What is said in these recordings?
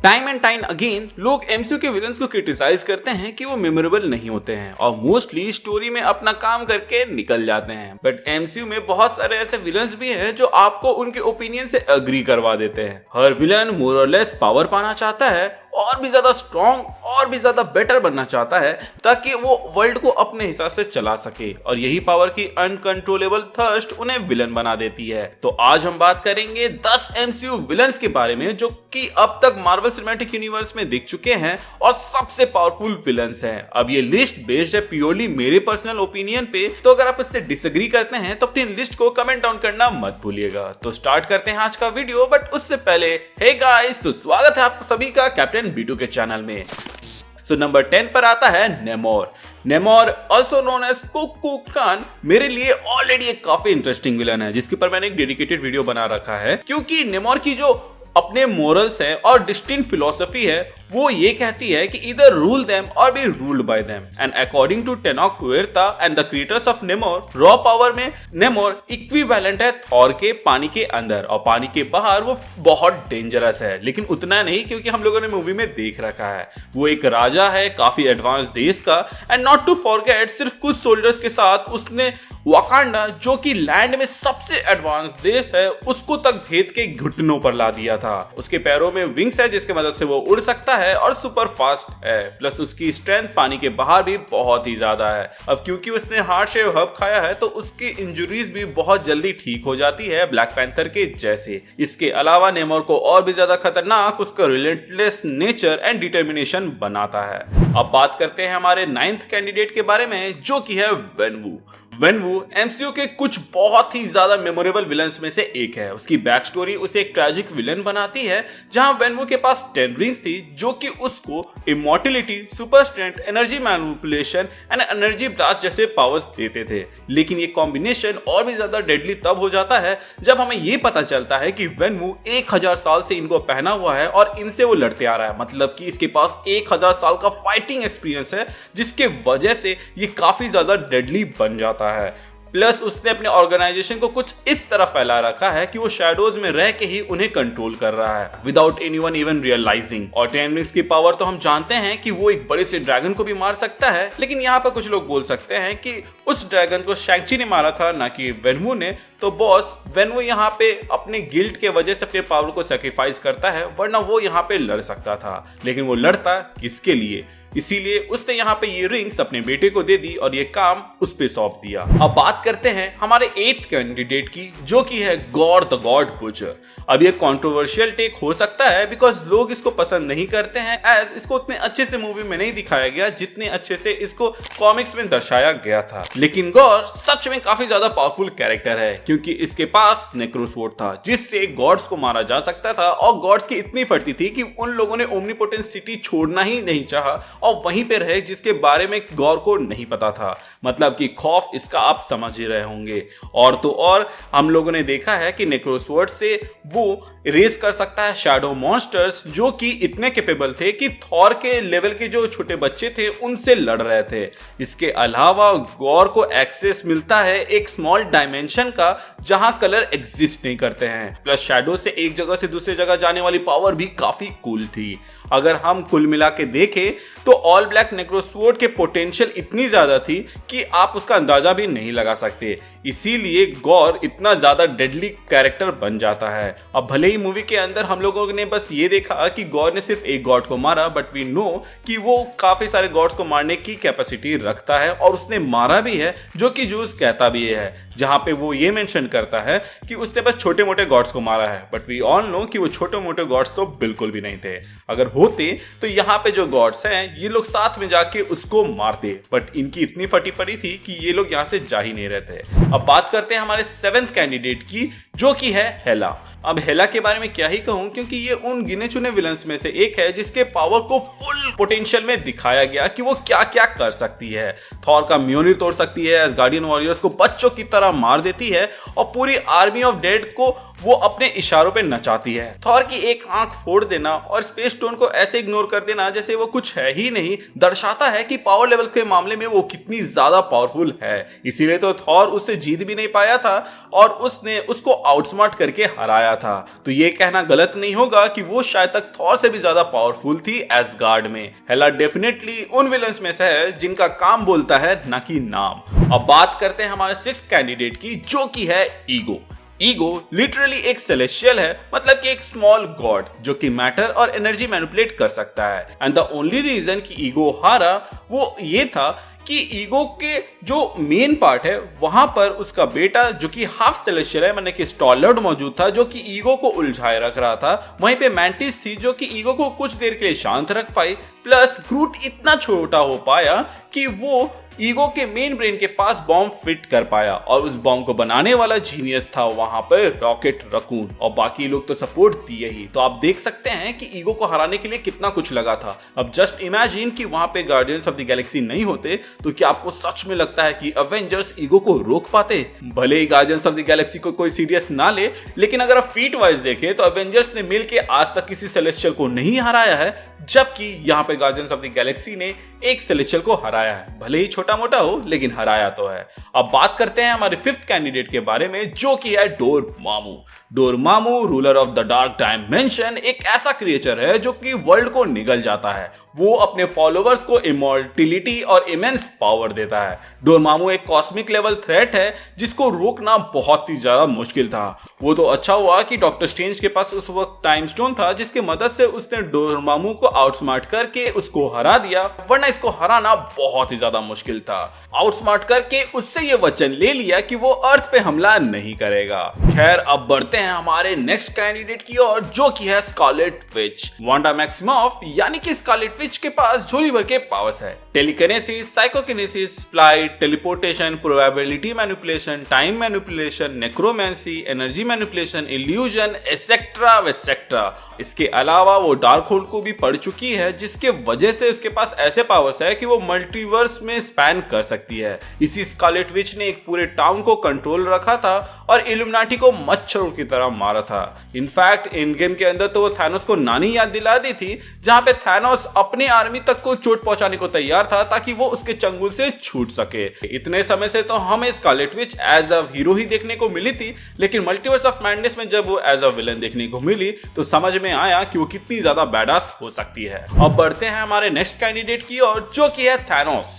Time and time again लोग MCU के villains को क्रिटिसाइज करते हैं कि वो मेमोरेबल नहीं होते हैं और मोस्टली स्टोरी में अपना काम करके निकल जाते हैं। बट एमसीयू में बहुत सारे ऐसे विलन्स भी हैं जो आपको उनके ओपिनियन से अग्री करवा देते हैं। हर विलन मोर और लेस पावर पाना चाहता है, और भी ज्यादा स्ट्रॉन्ग और भी ज्यादा बेटर बनना चाहता है ताकि वो वर्ल्ड को अपने हिसाब से चला सके, और यही पावर की अनकंट्रोलेबल थर्स्ट उन्हें विलन बना देती है। तो आज हम बात करेंगे 10 एमसीयू विलन्स के बारे में जो कि अब तक मार्वल सिनेमैटिक यूनिवर्स में दिख चुके हैं और सबसे पावरफुल विलन्स हैं। अब ये लिस्ट बेस्ड है प्योरली मेरे पर्सनल ओपिनियन पे, तो अगर आप इससे डिसएग्री करते हैं तो अपनी लिस्ट को कमेंट डाउन करना मत भूलिएगा। तो स्टार्ट करते हैं आज का वीडियो, बट उससे पहले हे गाइस, तो स्वागत है आप सभी का कैप्टन B2 के चैनल में। सो नंबर 10 पर आता है Namor. Namor also known as Kukulkan मेरे लिए ऑलरेडी एक काफी इंटरेस्टिंग विलन है जिसके ऊपर मैंने एक डेडिकेटेड वीडियो बना रखा है, क्योंकि नेमोर की जो अपने मोरल्स हैं और डिस्टिंक्ट फिलॉसफी है वो ये कहती है कि either rule them or be ruled by them. And according to Tenoch Huerta and the creators of Namor, raw power में नेमोर इक्विवेलेंट है थॉर के पानी के अंदर, और पानी के बाहर वो बहुत डेंजरस है, लेकिन उतना नहीं क्योंकि हम लोगों ने मूवी में देख रखा है वो एक राजा है काफी एडवांस देश का। एंड नॉट टू फॉरगेट, सिर्फ कुछ सोल्जर्स के साथ उसने वाकांडा जो कि लैंड में सबसे एडवांस देश है उसको तक भेद के घुटनों पर ला दिया था। उसके पैरों में विंग्स है जिसके मदद से वो उड़ सकता है और सुपर फास्ट है, प्लस उसकी स्ट्रेंथ पानी के बाहर भी बहुत ही ज्यादा है। अब क्योंकि उसने हार्ट शेव हर्ब खाया है तो उसकी इंजरीज भी बहुत जल्दी ठीक हो जाती है ब्लैक पैंथर के जैसे। इसके अलावा नेमोर को और भी ज्यादा खतरनाक उसका रिलेंटलेस नेचर एंड डिटर्मिनेशन बनाता है। अब बात करते हैं हमारे 9th कैंडिडेट के बारे में जो कि है वेनवू। वेनवू एमसीयू के कुछ बहुत ही ज्यादा मेमोरेबल विलन्स में से एक है। उसकी बैक स्टोरी उसे एक ट्रैजिक विलन बनाती है जहां वेनवू के पास 10 रिंग्स थी जो कि उसको immortality, super strength, energy manipulation and energy blast जैसे पावर्स देते थे। लेकिन ये कॉम्बिनेशन और भी ज्यादा डेडली तब हो जाता है जब हमें ये पता चलता है कि वेनवू 1000 साल से इनको पहना हुआ है और इनसे वो लड़ते आ रहा है, मतलब कि इसके पास 1000 साल का फाइटिंग एक्सपीरियंस है जिसके वजह से ये काफी ज्यादा डेडली बन जाता है। प्लस उसने अपने ऑर्गेनाइजेशन को कुछ इस तरह फैला रखा है कि वो शैडोज में रह के ही उन्हें कंट्रोल कर रहा है विदाउट एनीवन इवन रियलाइजिंग। और 10 रिंग्स की पावर तो हम जानते हैं कि वो एक बड़े से ड्रैगन को भी मार सकता है, लेकिन यहाँ पर कुछ लोग बोल सकते हैं कि उस ड्रैगन को शैंग-ची ने मारा था ना कि वेनवू ने। तो बॉस, वेनवू यहाँ पे अपने गिल्ड के वजह से अपने पावर को सैक्रिफाइस करता है, वरना वो यहाँ पे लड़ सकता था, लेकिन वो लड़ता किसके लिए? इसीलिए उसने यहाँ पे ये रिंग्स अपने बेटे को दे दी और ये काम उस पे सौंप दिया। अब बात करते हैं हमारे 8th कैंडिडेट की जो कि है गॉर द गॉड बुचर। अब ये कंट्रोवर्शियल टेक हो सकता है बिकॉज लोग इसको पसंद नहीं करते हैं, एज इसको उतने अच्छे से मूवी में नहीं दिखाया गया जितने अच्छे से इसको कॉमिक्स में दर्शाया गया था। लेकिन गॉर सच में काफी ज्यादा पावरफुल कैरेक्टर है क्योंकि इसके पास नेक्रोसवॉर्ड था जिससे गॉड्स को मारा जा सकता था, और गॉड्स की इतनी फटती थी कि उन लोगों ने ओमनीपोटेंट सिटी छोड़ना ही नहीं चाहा और वहीं पे रहे जिसके बारे में गौर को नहीं पता था। मतलब कि खौफ इसका आप समझ ही रहे होंगे। और तो और हम लोगों ने देखा है कि नेक्रोसवॉर्ड से वो रेस कर सकता है शैडो मॉन्स्टर्स जो कि इतने कैपेबल थे कि थॉर के लेवल के जो छोटे बच्चे थे उनसे लड़ रहे थे। इसके अलावा गौर को एक्सेस मिलता है एक स्मॉल डायमेंशन का जहां कलर एग्जिस्ट नहीं करते हैं, प्लस शैडो से एक जगह से दूसरी जगह जाने वाली पावर भी काफी कूल थी। अगर हम कुल मिला के देखें तो ऑल ब्लैक नेक्रोसवॉर्ड के पोटेंशियल इतनी ज्यादा थी कि आप उसका अंदाजा भी नहीं लगा सकते, इसीलिए गौर इतना ज्यादा डेडली कैरेक्टर बन जाता है। अब भले ही मूवी के अंदर हम लोगों ने बस ये देखा कि गौर ने सिर्फ एक गॉड को मारा, बट वी नो कि वो काफी सारे गॉड्स को मारने की कैपेसिटी रखता है और उसने मारा भी है, जो कि जूस कहता भी है, जहां पे वो ये मेंशन करता है कि उसने बस छोटे मोटे गॉड्स को मारा है, बट वी ऑल नो कि वो छोटे मोटे गॉड्स तो बिल्कुल भी नहीं थे। अगर होते तो यहाँ पे जो गॉड्स हैं ये लोग साथ में जाके उसको मारते, बट इनकी इतनी फटी पड़ी थी कि ये लोग यहाँ से जा ही नहीं रहते। अब बात करते हैं हमारे 7th कैंडिडेट की जो कि है हेला। अब हेला के बारे में क्या ही कहूं क्योंकि ये उन गिने चुने विलन्स में से एक है जिसके पावर को फुल पोटेंशियल में दिखाया गया कि वो क्या क्या कर सकती है। थॉर का म्योनिर तोड़ सकती है, एसगार्डियन वॉरियर्स को बच्चों की तरह मार देती है और पूरी आर्मी ऑफ डेड को वो अपने इशारों पे नचाती है। थॉर की एक आंख फोड़ देना और स्पेस स्टोन को ऐसे इग्नोर कर देना जैसे वो कुछ है ही नहीं दर्शाता है कि पावर लेवल के मामले में वो कितनी ज्यादा पावरफुल है। इसीलिए तो थॉर उससे जीत भी नहीं पाया था और उसने उसको आउटस्मार्ट करके हराया था। तो ये कहना गलत नहीं होगा कि वो शायद तक थॉर से भी ज्यादा पावरफुल थी एसगार्ड में। हेला डेफिनेटली उन विलन्स में से है जिनका काम बोलता है ना कि नाम। अब बात करते हैं हमारे सिक्स्थ कैंडिडेट की, जो कि है ईगो। ईगो लिटरली एक सेलेस्टियल है, मतलब कि एक स्मॉल गॉड जो कि मैटर और एनर्जी मैनिपुलेट कर सकता है। एंड द ओनली रीजन कि ईगो हारा वो ये था कि ईगो के जो मेन पार्ट है वहां पर उसका बेटा जो कि हाफ सेलेस्टियल है, माने कि स्टॉलर्ड मौजूद था जो कि ईगो को उलझाए रख रहा था। वहीं पे मैंटिस थी जो कि ईगो को कुछ देर के लिए शांत रख पाई। प्लस ग्रूट इतना छोटा हो पाया कि वो ईगो के मेन ब्रेन के पास बॉम्ब फिट कर पाया, और उस बॉम्ब को बनाने वाला जीनियस था वहां पर रॉकेट रकून, और बाकी लोग तो सपोर्ट दिए ही। तो आप देख सकते हैं कि ईगो को हराने के लिए कितना कुछ लगा था। अब जस्ट इमेजिन कि वहां पे गार्डियंस ऑफ द गैलेक्सी नहीं होते तो क्या आपको सच में लगता है कि अवेंजर्स ईगो को रोक पाते? भले ही गार्डियंस ऑफ द गैलेक्सी को कोई सीरियस ना ले, लेकिन अगर आप फीट वाइज देखें तो अवेंजर्स ने मिलकर आज तक किसी सेलेस्टियल को नहीं हराया है, जबकि यहाँ पे गार्डियंस ऑफ द गैलेक्सी ने एक सेलेस्टियल को हराया है। भले ही छोटा मोटा हो, लेकिन हराया तो है। अब बात करते हैं हमारे फिफ्थ कैंडिडेट के बारे में, जो कि है Dormammu. Dormammu ruler of the dark dimension एक ऐसा क्रिएचर है जो कि वर्ल्ड को निगल जाता है। वो अपने फॉलोवर्स को इमॉर्टिलिटी और इमेंस पावर देता है। डोरमामू एक कॉस्मिक लेवल थ्रेट है जिसको रोकना बहुत ही ज्यादा मुश्किल था। वो तो अच्छा हुआ कि डॉक्टर स्ट्रेंज के पास उस वक्त टाइम स्टोन था जिसकी मदद से उसने डोरमामू को आउटस्मार्ट करके उसको हरा दिया, वरना इसको हराना बहुत ही ज्यादा मुश्किल था। आउटस्मार्ट करके उससे ये वचन ले लिया कि वो अर्थ पे हमला नहीं करेगा। खैर, अब बढ़ते हैं हमारे नेक्स्ट कैंडिडेट की ओर, जो कि है स्कारलेट विच। वांडा मैक्सिमॉफ यानी कि स्कारलेट विच के पास झोली भर के पावर्स है। Telekinesis, psychokinesis, flight, teleportation, probability manipulation, time manipulation, necromancy, energy manipulation, illusion, etcetera वेसेक्ट्रा। इसके अलावा वो डार्क होल्ड को भी पढ़ चुकी है, जिसके वजह से इसके पास ऐसे पावर्स है कि वो मल्टीवर्स में स्पैन कर सकती है। इसी स्कारलेट विच ने एक पूरे टाउन को कंट्रोल रखा था और इल्यूमिनाटी को मच्छरों की तरह मारा था। इनफैक्ट इन गेम के अंदर तो वो थैनोस को नानी याद दिला दी थी, जहां पे थैनोस अपने आर्मी तक को चोट पहुंचाने को तैयार था ताकि वो उसके चंगुल से छूट सके। इतने समय से तो हमें Scarlet Witch as a hero ही देखने को मिली थी, लेकिन मल्टीवर्स ऑफ मैडनेस में जब वो एज अ विलन देखने को मिली तो समझ में आया कि वो कितनी ज्यादा बैडास हो सकती है। अब बढ़ते हैं हमारे नेक्स्ट कैंडिडेट की ओर, जो कि है थैनोस।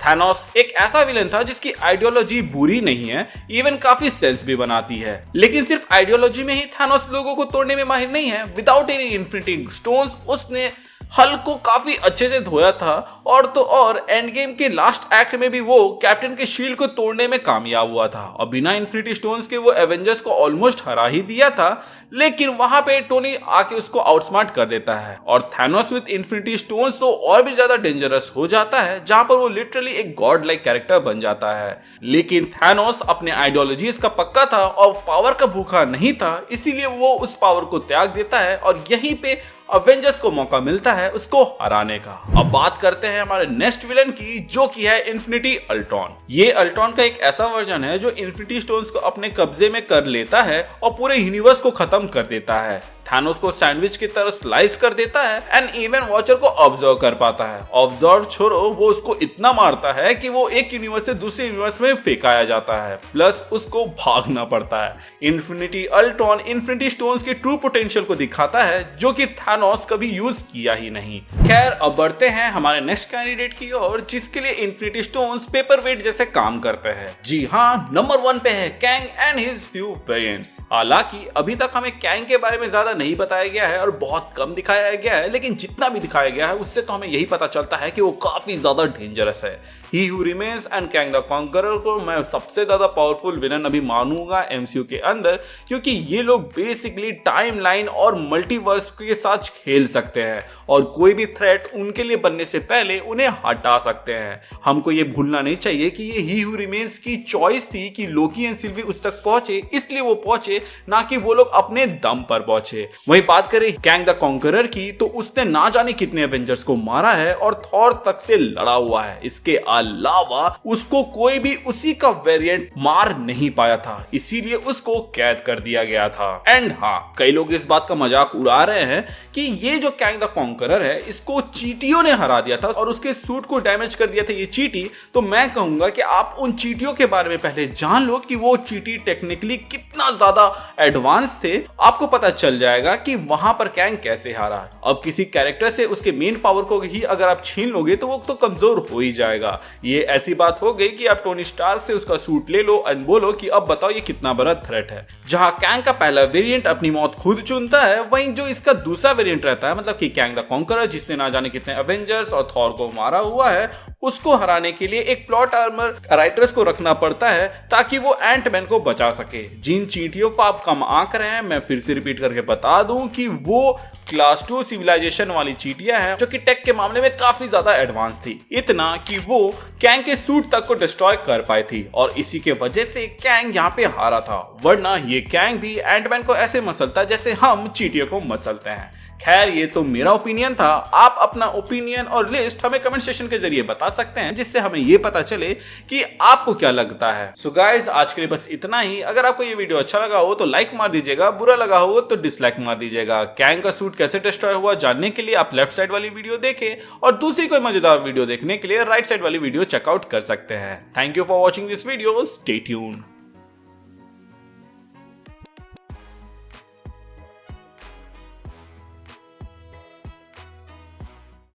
थैनोस एक ऐसा विलन था जिसकी आइडियोलॉजी बुरी नहीं है, इवन काफी सेंस भी बनाती है। लेकिन सिर्फ आइडियोलॉजी में ही थैनोस लोगों को तोड़ने में माहिर नहीं है। विदाउट एनी इन्फिनिटी स्टोन्स उसने हल को काफी अच्छे से धोया था, और एंड गेम के लास्ट एक्ट में भी वो कैप्टन के शील्ड को तोड़ने में कामयाब हुआ था, और बिना इन्फिनिटी स्टोन्स के वो एवेंजर्स को ऑलमोस्ट हरा ही दिया था। लेकिन वहां पे टोनी आके उसको आउटस्मार्ट कर देता है, और थैनोस विद इन्फिनिटी स्टोन्स तो और भी ज्यादा डेंजरस हो जाता है, जहां पर वो लिटरली एक गॉड लाइक कैरेक्टर बन जाता है। लेकिन थैनोस अपने आइडियोलॉजीज का पक्का था और पावर का भूखा नहीं था, इसीलिए वो उस पावर को त्याग देता है और यहीं पे अवेंजर्स को मौका मिलता है उसको हराने का। अब बात करते हैं हमारे नेक्स्ट विलन की, जो कि है इन्फिनिटी अल्ट्रॉन। ये अल्ट्रॉन का एक ऐसा वर्जन है जो इन्फिनिटी स्टोन्स को अपने कब्जे में कर लेता है और पूरे यूनिवर्स को खत्म कर देता है। थैनोस को सैंडविच की तरह स्लाइस कर देता है एंड इवन वॉचर को ऑब्जर्व कर पाता है। ऑब्जर्व छोड़ो, वो उसको इतना मारता है कि वो एक यूनिवर्स से दूसरे यूनिवर्स में फेंकाया जाता है, प्लस उसको भागना पड़ता है। इन्फिनिटी अल्ट्रॉन इन्फिनिटी स्टोन्स के ट्रू पोटेंशियल को दिखाता है, जो कि थैनोस कभी यूज किया ही नहीं। खैर, अब बढ़ते हैं हमारे नेक्स्ट कैंडिडेट की ओर, जिसके लिए इन्फिनिटी स्टोन्स पेपर वेट जैसे काम करते हैं। जी हाँ, नंबर 1 पे है Kang and his few variants. हालांकि अभी तक हमें कैंग के बारे में ज्यादा नहीं बताया गया है और बहुत कम दिखाया गया है, लेकिन जितना भी दिखाया गया है उससे तो हमें यही पता चलता है कि वो काफी ज्यादा डेंजरस है। He who remains and Kang the Conqueror को मैं सबसे ज्यादा पावरफुल विलन अभी मानूंगा एमसीयू के अंदर, क्योंकि ये लोग बेसिकली टाइमलाइन और मल्टीवर्स के साथ खेल सकते हैं और कोई भी थ्रेट उनके लिए बनने से पहले उन्हें हटा सकते हैं। हमको ये भूलना नहीं चाहिए कि ये ही हू रिमेन्स की चॉइस थी कि लोकी एंड सिल्वी उस तक पहुंचे, इसलिए वो पहुंचे, ना कि वो लोग अपने दम पर पहुंचे। वहीं बात करें कैंग द कॉन्करर की, तो उसने ना जाने कितने एवेंजर्स को मारा है और थॉर तक से लड़ा हुआ है। इसके अलावा उसको कोई भी उसी का वेरिएंट मार नहीं पाया था, इसीलिए उसको कैद कर दिया गया था। एंड हाँ, कई लोग इस बात का मजाक उड़ा रहे हैं कि ये जो कैंग द कॉन्करर है इसको चींटियों ने हरा दिया था और उसके सूट को डैमेज कर दिया था ये चींटी। तो मैं कहूंगा कि आप उन चींटियों के बारे में पहले जान लो कि वो चींटी टेक्निकली कितना ज्यादा एडवांस थे, आपको पता चल जाएगा कि वहां पर कैंग कैसे हारा। अब किसी कैरेक्टर से उसके मेन पावर को ही अगर आप छीन लोगे तो वो तो कमजोर हो ही जाएगा। ये ऐसी बात हो गई कि आप टोनी स्टार्क से उसका सूट ले लो और बोलो कि अब बताओ ये कितना बड़ा थ्रेट है। जहां कैंग का पहला वेरिएंट अपनी मौत खुद चुनता है, वहीं जो इसका दूसरा वेरिएंट रहता है, मतलब कि कैंग द कॉन्करर, जिसने ना जाने कितने एवेंजर्स और थॉर को मारा हुआ है, उसको हराने के लिए एक प्लॉट आर्मर राइटर्स को रखना पड़ता है ताकि वो एंटमैन को बचा सके। जिन चींटियों को आप कम आंक रहे हैं, मैं फिर से रिपीट करके बता दूं कि वो क्लास 2 सिविलाइजेशन वाली चींटियां हैं जो कि टेक के मामले में काफी ज्यादा एडवांस थी, इतना कि वो कैंग के सूट तक को डिस्ट्रॉय कर पाई थी और इसी के वजह से कैंग यहाँ पे हारा था। वरना ये कैंग भी एंटमैन को ऐसे मसलता जैसे हम चींटियों को मसलते हैं। खैर, ये तो मेरा ओपिनियन था। आप अपना ओपिनियन और लिस्ट हमें कमेंट सेक्शन के जरिए बता सकते हैं, जिससे हमें ये पता चले कि आपको क्या लगता है। सो गाइस, आज के लिए बस इतना ही। अगर आपको ये वीडियो अच्छा लगा हो तो लाइक मार दीजिएगा, बुरा लगा हो तो डिसलाइक मार दीजिएगा। कैंग का सूट कैसे डिस्ट्रॉय हुआ जानने के लिए आप लेफ्ट साइड वाली वीडियो देखें और दूसरी कोई मजेदार वीडियो देखने के लिए राइट साइड वाली वीडियो चेकआउट कर सकते हैं। Thank you for watching this video. Stay tuned.